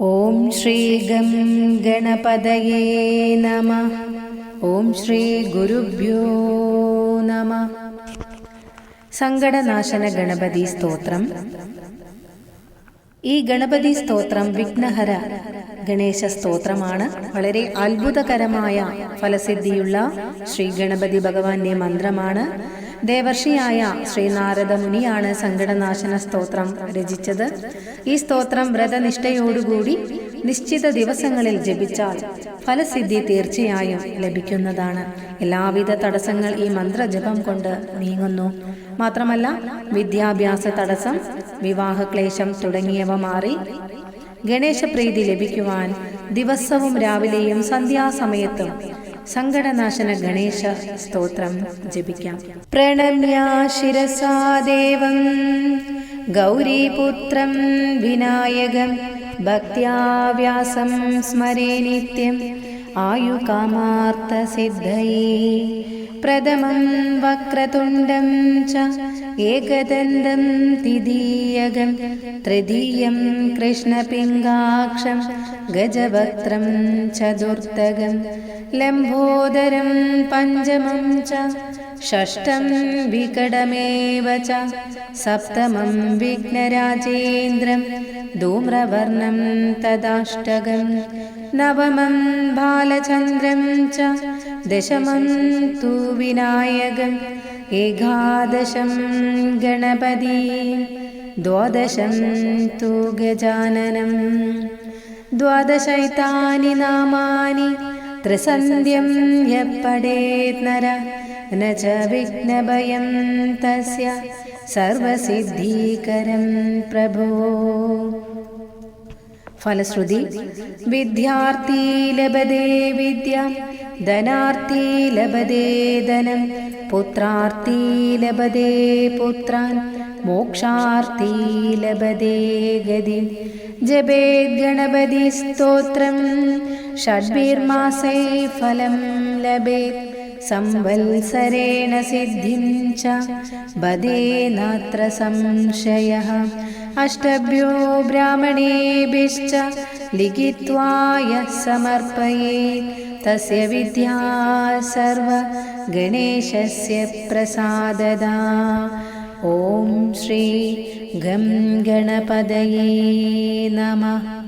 ഓം Shri gum ഗണപതയേ നമഃ. ഓം ശ്രീ ഗുരുഭ്യോ നമഃ. സങ്കടനാശന ഗണപതി സ്തോത്രം. ഈ ഗണപതി സ്തോത്രം വിഘ്നഹര ഗണേശ സ്തോത്രമാണ്. വളരെ അത്ഭുതകരമായ ഫലസിദ്ധിയുള്ള ശ്രീ ഗണപതി ഭഗവാന്റെ മന്ത്രമാണ്. ദേവർഷിയായ ശ്രീനാരദ മുനിയാണ് സങ്കടനാശന സ്തോത്രം രചിച്ചത്. ഈ സ്തോത്രം വ്രതനിഷ്ഠയോടുകൂടി നിശ്ചിത ദിവസങ്ങളിൽ ജപിച്ചാൽ ഫലസിദ്ധി തീർച്ചയായും ലഭിക്കുന്നതാണ്. എല്ലാവിധ തടസ്സങ്ങൾ ഈ മന്ത്രജപം കൊണ്ട് നീങ്ങുന്നു. മാത്രമല്ല വിദ്യാഭ്യാസ തടസ്സം, വിവാഹക്ലേശം തുടങ്ങിയവ മാറി ഗണേശപ്രീതി ലഭിക്കുവാൻ ദിവസവും രാവിലെയും സന്ധ്യാസമയത്തും സങ്കടനാശന ഗണേശ സ്തോത്രം ജപിക്കാം. പ്രണമ്യ ശിരസാ ദേവം ഗൗരീപുത്രം വിനായകം ഭക്ത്യാ വ്യാസം സ്മരേ നിത്യം ആയുകാമാർത്ഥസിദ്ധയേ. പ്രഥമം വക്രതുണ്ഡം ച ഏകദന്തം ദ്വിതീയകം തൃതീയം കൃഷ്ണപിംഗാക്ഷം ഗജവക്ത്രം ചതുർത്ഥകം ലംബോദരം പഞ്ചമം ച ഷഷ്ടം വികടമേവ ച സപ്തമം വിഘ്നരാജേന്ദ്രം ധൂമ്രവർണം തദാഷ്ടകം നവമം ബാലചന്ദ്രം ച ദശമം തു വിനായകം ഏകാദശം ഗണപതി ദ്വാദശം തു ഗജാനനം. ദ്വാദശൈതാനി നാമാനി ത്രിസന്ധ്യം യഃ പഠേത് നരഃ ന ച വിഘ്നഭയം തസ്യ സർവസിദ്ധീകരം പ്രഭോ. ഫലശ്രുതി. വിദ്യാർത്ഥി ലഭതേ വിദ്യാം, ധനാർത്ഥി ലഭതേ ധനം, പുത്രാർത്ഥി ലഭതേ പുത്രാൻ, മോക്ഷാർത്ഥി ലഭതേ ഗതിം. ജപേത് ഗണപതി സ്തോത്രം ഷഡ്ഭിർമാസൈ ഫലം ലഭേത്. സംവത്സരേണ സിദ്ധിം ച ബദേനാത്ര സംശയഃ. അഷ്ടഭ്യോ ബ്രാഹ്മണേഭ്യശ്ച ലിഖിത്വാ യഃ സമർപ്പയേത് തസ്യ വിദ്യാ സർവ ഗണേശസ്യ പ്രസാദദാ. ഓം ശ്രീ ഗം ഗണപതയേ നമഃ.